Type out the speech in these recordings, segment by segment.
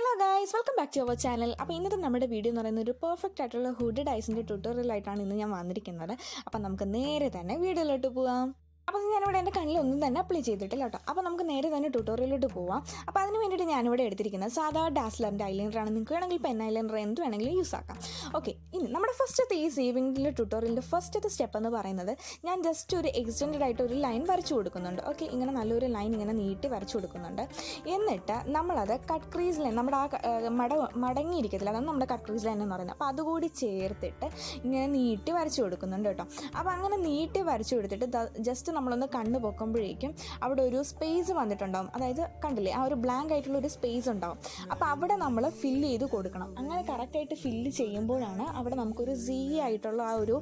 Hello guys, welcome back to our channel. അപ്പോൾ ഇന്നത്തെ നമ്മുടെ വീഡിയോ എന്ന് പറയുന്നത് ഒരു പെർഫെക്റ്റ് ആയിട്ടുള്ള ഹുഡഡ് ഐസിൻ്റെ ട്യൂട്ടോറിയലായിട്ടാണ് ഇന്ന് ഞാൻ വന്നിരിക്കുന്നത്. അപ്പോൾ നമുക്ക് നേരെ തന്നെ വീഡിയോയിലോട്ട് പോവാം. അപ്പോൾ ഞാനിവിടെ എൻ്റെ കണ്ണിലൊന്നും തന്നെ അപ്ലൈ ചെയ്തിട്ടില്ല കേട്ടോ. അപ്പോൾ നമുക്ക് നേരെ തന്നെ ട്യൂട്ടോറിയലിലോട്ട് പോവാം. അപ്പോൾ അതിന് വേണ്ടിയിട്ട് ഞാനിവിടെ എടുത്തിരിക്കുന്നത് സാധാ ഡാസ്ലറിൻ്റെ ഐലൈനറാണ്. നിങ്ങൾക്ക് വേണമെങ്കിൽ പെൻ ഐലൈനർ എന്ത് വേണമെങ്കിലും യൂസ് ആക്കാം. ഓക്കെ, ഇനി നമ്മുടെ ഫസ്റ്റത്തെ ഈ സേവിങ്ങിൻ്റെ ട്യൂട്ടോറിയലിൻ്റെ ഫസ്റ്റത്തെ സ്റ്റെപ്പ് എന്ന് പറയുന്നത് ഞാൻ ജസ്റ്റ് ഒരു എക്സ്റ്റെൻഡഡ് ആയിട്ട് ഒരു ലൈൻ വരച്ചു കൊടുക്കുന്നുണ്ട്. ഓക്കെ, ഇങ്ങനെ നല്ലൊരു ലൈൻ ഇങ്ങനെ നീട്ടി വരച്ചു കൊടുക്കുന്നുണ്ട്. എന്നിട്ട് നമ്മളത് കട്ട് ക്രീസ് ലൈൻ, നമ്മുടെ ആ മടങ്ങിയിരിക്കത്തില്ല, അതാണ് നമ്മുടെ കട്ട് ക്രീസ് ലൈൻ എന്ന് പറയുന്നത്. അപ്പോൾ അതുകൂടി ചേർത്തിട്ട് ഇങ്ങനെ നീട്ടി വരച്ചു കൊടുക്കുന്നുണ്ട് കേട്ടോ. അപ്പോൾ അങ്ങനെ നീട്ടി വരച്ചു കൊടുത്തിട്ട് ജസ്റ്റ് നമ്മളൊന്ന് കണ്ണ് പൊക്കുമ്പോഴേക്കും അവിടെ ഒരു സ്പേസ് വന്നിട്ടുണ്ടാവും. അതായത് കണ്ടില്ലേ, ആ ഒരു ബ്ലാങ്ക് ആയിട്ടുള്ള ഒരു സ്പേസ് ഉണ്ടാവും. അപ്പോൾ അവിടെ നമ്മൾ ഫില്ല് ചെയ്ത് കൊടുക്കണം. അങ്ങനെ കറക്റ്റായിട്ട് ഫില്ല് ചെയ്യുമ്പോഴാണ് അവിടെ നമുക്കൊരു സി ആയിട്ടുള്ള ആ ഒരു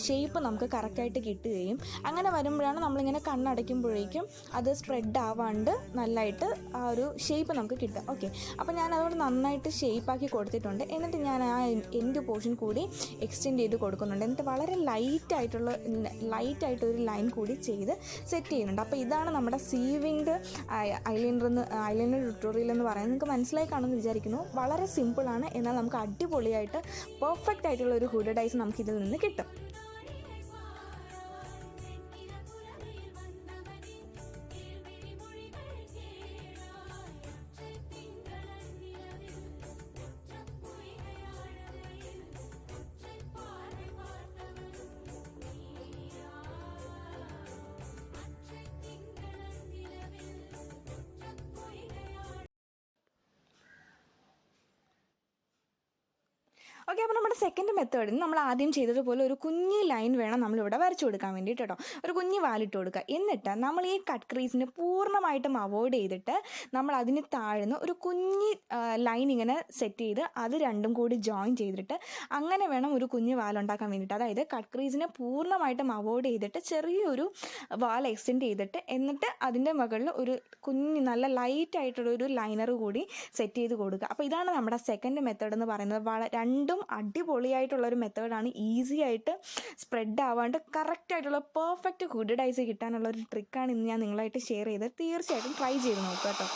ഷേപ്പ് നമുക്ക് കറക്റ്റായിട്ട് കിട്ടുകയും അങ്ങനെ വരുമ്പോഴാണ് നമ്മളിങ്ങനെ കണ്ണടയ്ക്കുമ്പോഴേക്കും അത് സ്പ്രെഡ് ആവാണ്ട് നല്ലതായിട്ട് ആ ഒരു ഷേപ്പ് നമുക്ക് കിട്ടുക. ഓക്കെ, അപ്പോൾ ഞാൻ അതോട് നന്നായിട്ട് ഷേപ്പാക്കി കൊടുത്തിട്ടുണ്ട്. എന്നിട്ട് ഞാൻ ആ എൻഡ് പോർഷൻ കൂടി എക്സ്റ്റെൻഡ് ചെയ്ത് കൊടുക്കുന്നുണ്ട്. എന്നിട്ട് വളരെ ലൈറ്റായിട്ടൊരു ലൈൻ കൂടി ചെയ്ത് സെറ്റ് ചെയ്യുന്നുണ്ട്. അപ്പോൾ ഇതാണ് നമ്മുടെ സീവിങ്ഡ് ഐലൈനർ ട്യൂട്ടോറിയൽ എന്ന് പറയുന്നത്. നിങ്ങൾക്ക് മനസ്സിലായി കാണുമെന്ന് വിചാരിക്കുന്നു. വളരെ സിമ്പിളാണ്, എന്നാൽ നമുക്ക് അടിപൊളിയായിട്ട് പെർഫെക്റ്റ് ആയിട്ടുള്ള ഒരു ഹുഡഡ് ഐസ് നമുക്കിതിൽ നിന്ന് കിട്ടും. ഓക്കെ, അപ്പോൾ നമ്മുടെ സെക്കൻഡ് മെത്തേഡിന് നമ്മൾ ആദ്യം ചെയ്തതുപോലെ ഒരു കുഞ്ഞി ലൈൻ വേണം നമ്മളിവിടെ വരച്ചു കൊടുക്കാൻ വേണ്ടിയിട്ട് കേട്ടോ. ഒരു കുഞ്ഞി വാലിട്ട് കൊടുക്കുക. എന്നിട്ട് നമ്മൾ ഈ കട്ട് ക്രീസിന് പൂർണ്ണമായിട്ടും അവോയ്ഡ് ചെയ്തിട്ട് നമ്മൾ അതിന് താഴ്ന്ന് ഒരു കുഞ്ഞി ലൈൻ ഇങ്ങനെ സെറ്റ് ചെയ്ത് അത് രണ്ടും കൂടി ജോയിൻ ചെയ്തിട്ട് അങ്ങനെ വേണം ഒരു കുഞ്ഞി വാലുണ്ടാക്കാൻ വേണ്ടിയിട്ട്. അതായത് കട്ട് ക്രീസിനെ പൂർണ്ണമായിട്ടും അവോയ്ഡ് ചെയ്തിട്ട് ചെറിയൊരു വാൽ എക്സ്റ്റെൻഡ് ചെയ്തിട്ട് എന്നിട്ട് അതിൻ്റെ മുകളിൽ ഒരു കുഞ്ഞി നല്ല ലൈറ്റായിട്ടുള്ളൊരു ലൈനർ കൂടി സെറ്റ് ചെയ്ത് കൊടുക്കുക. അപ്പോൾ ഇതാണ് നമ്മുടെ സെക്കൻഡ് മെത്തേഡ് എന്ന് പറയുന്നത്. രണ്ടും അടിപൊളിയായിട്ടുള്ളൊരു മെത്തേഡാണ്. ഈസി ആയിട്ട് സ്പ്രെഡ് ആവാണ്ട് കറക്റ്റായിട്ടുള്ള പെർഫെക്റ്റ് ഹുഡഡ് ഐസ് കിട്ടാനുള്ള ഒരു ട്രിക്കാണ് ഇന്ന് ഞാൻ നിങ്ങളായിട്ട് ഷെയർ ചെയ്തത്. തീർച്ചയായിട്ടും ട്രൈ ചെയ്ത് നോക്കുക കേട്ടോ.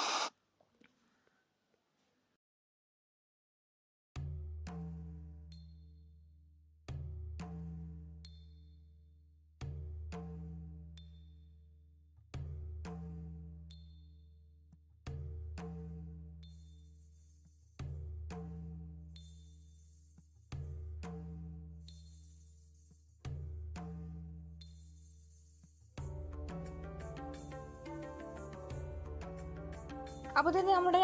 അപ്പോൾ തന്നെ നമ്മുടെ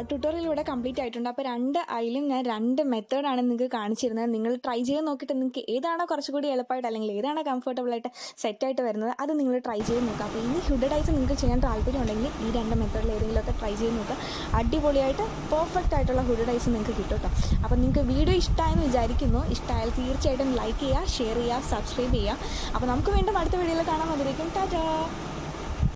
ട്യൂട്ടോറിയൽ ഇവിടെ കംപ്ലീറ്റ് ആയിട്ടുണ്ട്. അപ്പോൾ രണ്ട് ഐലും ഞാൻ രണ്ട് മെത്തേഡാണ് നിങ്ങൾക്ക് കാണിച്ചിരുന്നത്. നിങ്ങൾ ട്രൈ ചെയ്ത് നോക്കിയിട്ട് നിങ്ങൾക്ക് ഏതാണോ കുറച്ചുകൂടി എളുപ്പമായിട്ട് അല്ലെങ്കിൽ ഏതാണോ കംഫർട്ടബിളായിട്ട് സെറ്റായിട്ട് വരുന്നത് അത് നിങ്ങൾ ട്രൈ ചെയ്ത് നോക്കുക. അപ്പോൾ ഇനി ഹുഡഡ് ഐസ് നിങ്ങൾക്ക് ചെയ്യാൻ താല്പര്യം ഉണ്ടെങ്കിൽ ഈ രണ്ട് മെത്തേഡിൽ ഏതെങ്കിലുമൊക്കെ ട്രൈ ചെയ്ത് നോക്കുക. അടിപൊളിയായിട്ട് പെർഫെക്റ്റ് ആയിട്ടുള്ള ഹുഡഡ് ഐസ് നിങ്ങൾക്ക് കിട്ടും കേട്ടോ. അപ്പോൾ നിങ്ങൾക്ക് വീഡിയോ ഇഷ്ടമായെന്ന് വിചാരിക്കുന്നു. ഇഷ്ടമായാൽ തീർച്ചയായിട്ടും ലൈക്ക് ചെയ്യുക, ഷെയർ ചെയ്യുക, സബ്സ്ക്രൈബ് ചെയ്യുക. അപ്പോൾ നമുക്ക് വീണ്ടും അടുത്ത വീഡിയോയിൽ കാണാൻ. അതിലേക്കും ടാറ്റാ.